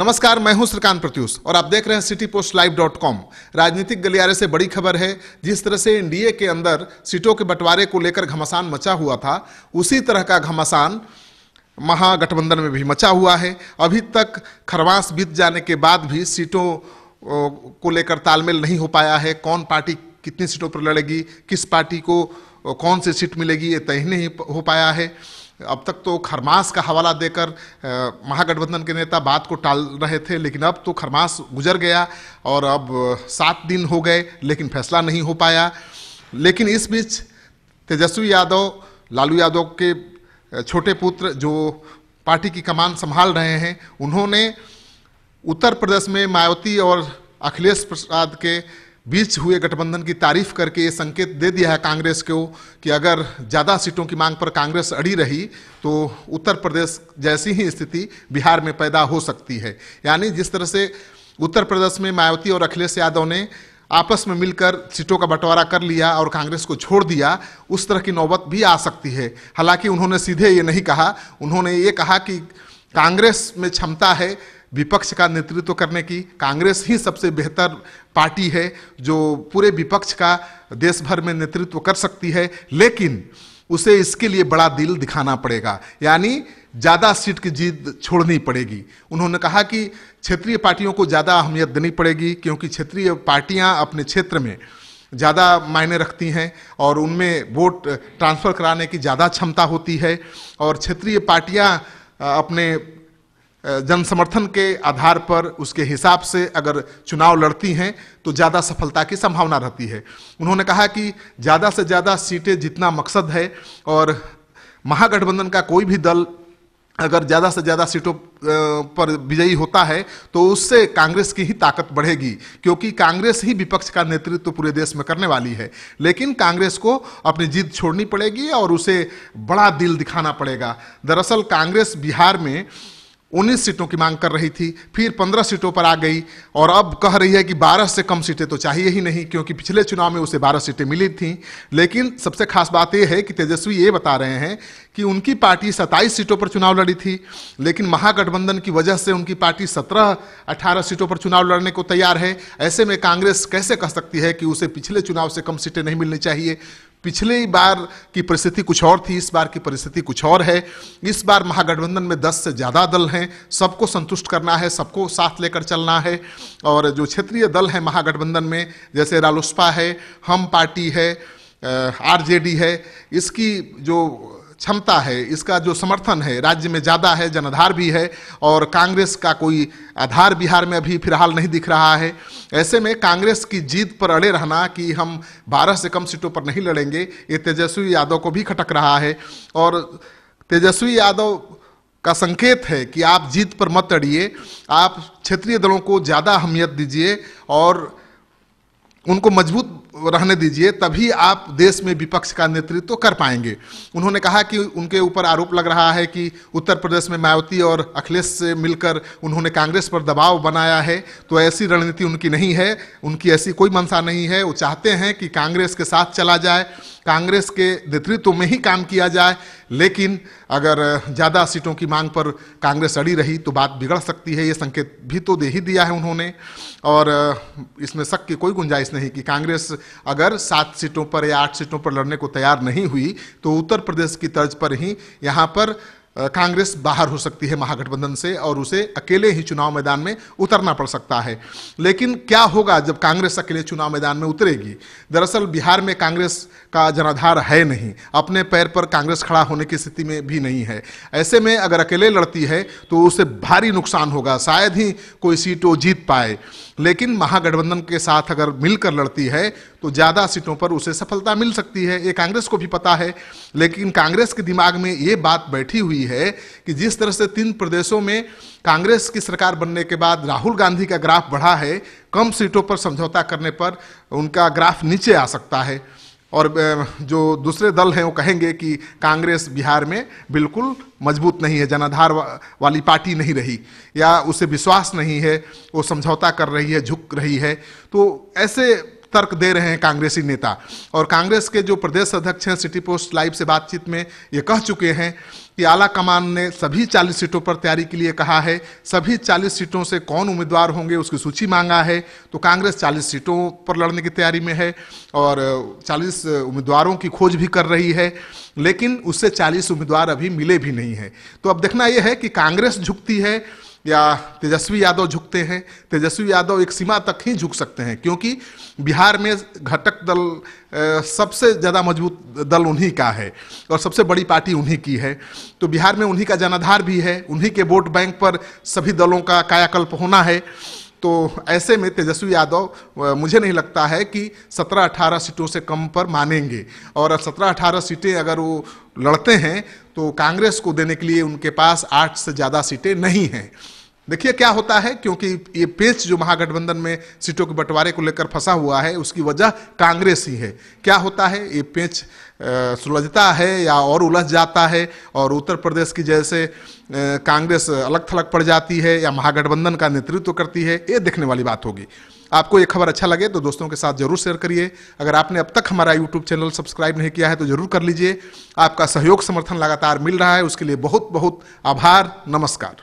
नमस्कार, मैं हूं श्रीकांत प्रत्यूष और आप देख रहे हैं citypostlive.com। राजनीतिक गलियारे से बड़ी खबर है। जिस तरह से एनडीए के अंदर सीटों के बंटवारे को लेकर घमासान मचा हुआ था, उसी तरह का घमासान महागठबंधन में भी मचा हुआ है। अभी तक खरमास बीत जाने के बाद भी सीटों को लेकर तालमेल नहीं हो पाया है। कौन पार्टी कितनी सीटों पर लड़ेगी, किस पार्टी को कौन सी सीट मिलेगी, ये तय नहीं हो पाया है। अब तक तो खरमास का हवाला देकर महागठबंधन के नेता बात को टाल रहे थे, लेकिन अब तो खरमास गुजर गया और अब 7 दिन हो गए, लेकिन फैसला नहीं हो पाया। लेकिन इस बीच तेजस्वी यादव, लालू यादव के छोटे पुत्र जो पार्टी की कमान संभाल रहे हैं, उन्होंने उत्तर प्रदेश में मायावती और अखिलेश प्रसाद के बीच हुए गठबंधन की तारीफ करके ये संकेत दे दिया है कांग्रेस को कि अगर ज़्यादा सीटों की मांग पर कांग्रेस अड़ी रही तो उत्तर प्रदेश जैसी ही स्थिति बिहार में पैदा हो सकती है। यानी जिस तरह से उत्तर प्रदेश में मायावती और अखिलेश यादव ने आपस में मिलकर सीटों का बंटवारा कर लिया और कांग्रेस को छोड़ दिया, उस तरह की नौबत भी आ सकती है। हालांकि उन्होंने सीधे ये नहीं कहा, उन्होंने ये कहा कि कांग्रेस में क्षमता है विपक्ष का नेतृत्व करने की। कांग्रेस ही सबसे बेहतर पार्टी है जो पूरे विपक्ष का देश भर में नेतृत्व कर सकती है, लेकिन उसे इसके लिए बड़ा दिल दिखाना पड़ेगा, यानी ज़्यादा सीट की जीत छोड़नी पड़ेगी। उन्होंने कहा कि क्षेत्रीय पार्टियों को ज़्यादा अहमियत देनी पड़ेगी, क्योंकि क्षेत्रीय पार्टियां अपने क्षेत्र में ज़्यादा मायने रखती हैं और उनमें वोट ट्रांसफ़र कराने की ज़्यादा क्षमता होती है। और क्षेत्रीय पार्टियां अपने जन समर्थन के आधार पर उसके हिसाब से अगर चुनाव लड़ती हैं तो ज़्यादा सफलता की संभावना रहती है। उन्होंने कहा कि ज़्यादा से ज़्यादा सीटें जितना मकसद है और महागठबंधन का कोई भी दल अगर ज़्यादा से ज़्यादा सीटों पर विजयी होता है तो उससे कांग्रेस की ही ताकत बढ़ेगी, क्योंकि कांग्रेस ही विपक्ष का नेतृत्व पूरे देश में करने वाली है। लेकिन कांग्रेस को अपनी जीत छोड़नी पड़ेगी और उसे बड़ा दिल दिखाना पड़ेगा। दरअसल कांग्रेस बिहार में 19 सीटों की मांग कर रही थी, फिर 15 सीटों पर आ गई और अब कह रही है कि 12 से कम सीटें तो चाहिए ही नहीं, क्योंकि पिछले चुनाव में उसे 12 सीटें मिली थीं। लेकिन सबसे खास बात यह है कि तेजस्वी ये बता रहे हैं कि उनकी पार्टी 27 सीटों पर चुनाव लड़ी थी, लेकिन महागठबंधन की वजह से उनकी पार्टी 17-18 सीटों पर चुनाव लड़ने को तैयार है। ऐसे में कांग्रेस कैसे कह सकती है कि उसे पिछले चुनाव से कम सीटें नहीं मिलनी चाहिए। पिछली बार की परिस्थिति कुछ और थी, इस बार की परिस्थिति कुछ और है। इस बार महागठबंधन में 10 से ज़्यादा दल हैं, सबको संतुष्ट करना है, सबको साथ लेकर चलना है। और जो क्षेत्रीय दल हैं महागठबंधन में, जैसे रालोसपा है, हम पार्टी है, आरजेडी है, इसकी जो क्षमता है, इसका जो समर्थन है राज्य में ज़्यादा है, जनाधार भी है, और कांग्रेस का कोई आधार बिहार में अभी फिलहाल नहीं दिख रहा है। ऐसे में कांग्रेस की जीत पर अड़े रहना कि हम 12 से कम सीटों पर नहीं लड़ेंगे, ये तेजस्वी यादव को भी खटक रहा है। और तेजस्वी यादव का संकेत है कि आप जीत पर मत अड़िए, आप क्षेत्रीय दलों को ज़्यादा अहमियत दीजिए और उनको मजबूत रहने दीजिए, तभी आप देश में विपक्ष का नेतृत्व कर पाएंगे। उन्होंने कहा कि उनके ऊपर आरोप लग रहा है कि उत्तर प्रदेश में मायावती और अखिलेश से मिलकर उन्होंने कांग्रेस पर दबाव बनाया है, तो ऐसी रणनीति उनकी नहीं है, उनकी ऐसी कोई मंशा नहीं है। वो चाहते हैं कि कांग्रेस के साथ चला जाए, कांग्रेस के नेतृत्व में ही काम किया जाए। लेकिन अगर ज़्यादा सीटों की मांग पर कांग्रेस अड़ी रही तो बात बिगड़ सकती है, ये संकेत भी तो दे ही दिया है उन्होंने। और इसमें शक की कोई गुंजाइश नहीं कि कांग्रेस अगर 7 सीटों पर या 8 सीटों पर लड़ने को तैयार नहीं हुई तो उत्तर प्रदेश की तर्ज पर ही यहाँ पर कांग्रेस बाहर हो सकती है महागठबंधन से और उसे अकेले ही चुनाव मैदान में उतरना पड़ सकता है। लेकिन क्या होगा जब कांग्रेस अकेले चुनाव मैदान में उतरेगी? दरअसल बिहार में कांग्रेस का जनाधार है नहीं, अपने पैर पर कांग्रेस खड़ा होने की स्थिति में भी नहीं है। ऐसे में अगर अकेले लड़ती है तो उसे भारी नुकसान होगा, शायद ही कोई सीट वो जीत पाए। लेकिन महागठबंधन के साथ अगर मिलकर लड़ती है तो ज़्यादा सीटों पर उसे सफलता मिल सकती है, ये कांग्रेस को भी पता है। लेकिन कांग्रेस के दिमाग में ये बात बैठी हुई है कि जिस तरह से 3 प्रदेशों में कांग्रेस की सरकार बनने के बाद राहुल गांधी का ग्राफ बढ़ा है, कम सीटों पर समझौता करने पर उनका ग्राफ नीचे आ सकता है। और जो दूसरे दल हैं वो कहेंगे कि कांग्रेस बिहार में बिल्कुल मजबूत नहीं है, जनाधार वाली पार्टी नहीं रही, या उसे विश्वास नहीं है, वो समझौता कर रही है, झुक रही है। तो ऐसे तर्क दे रहे हैं कांग्रेसी नेता। और कांग्रेस के जो प्रदेश अध्यक्ष हैं सिटी पोस्ट लाइव से बातचीत में ये कह चुके हैं कि आला कमान ने सभी 40 सीटों पर तैयारी के लिए कहा है। सभी 40 सीटों से कौन उम्मीदवार होंगे उसकी सूची मांगा है। तो कांग्रेस 40 सीटों पर लड़ने की तैयारी में है और 40 उम्मीदवारों की खोज भी कर रही है, लेकिन उससे 40 उम्मीदवार अभी मिले भी नहीं हैं। तो अब देखना यह है कि कांग्रेस झुकती है या तेजस्वी यादव झुकते हैं। तेजस्वी यादव एक सीमा तक ही झुक सकते हैं, क्योंकि बिहार में घटक दल सबसे ज़्यादा मजबूत दल उन्हीं का है और सबसे बड़ी पार्टी उन्हीं की है। तो बिहार में उन्हीं का जनाधार भी है, उन्हीं के वोट बैंक पर सभी दलों का कायाकल्प होना है। तो ऐसे में तेजस्वी यादव मुझे नहीं लगता है कि 17-18 सीटों से कम पर मानेंगे, और 17-18 सीटें अगर वो लड़ते हैं तो कांग्रेस को देने के लिए उनके पास 8 से ज़्यादा सीटें नहीं हैं। देखिए क्या होता है, क्योंकि ये पेच जो महागठबंधन में सीटों के बंटवारे को लेकर फंसा हुआ है उसकी वजह कांग्रेस ही है। क्या होता है, ये पेच सुलझता है या और उलझ जाता है और उत्तर प्रदेश की जैसे कांग्रेस अलग थलग पड़ जाती है या महागठबंधन का नेतृत्व करती है, ये देखने वाली बात होगी। आपको ये खबर अच्छा लगे तो दोस्तों के साथ जरूर शेयर करिए। अगर आपने अब तक हमारा यूट्यूब चैनल सब्सक्राइब नहीं किया है तो जरूर कर लीजिए। आपका सहयोग समर्थन लगातार मिल रहा है, उसके लिए बहुत बहुत आभार। नमस्कार।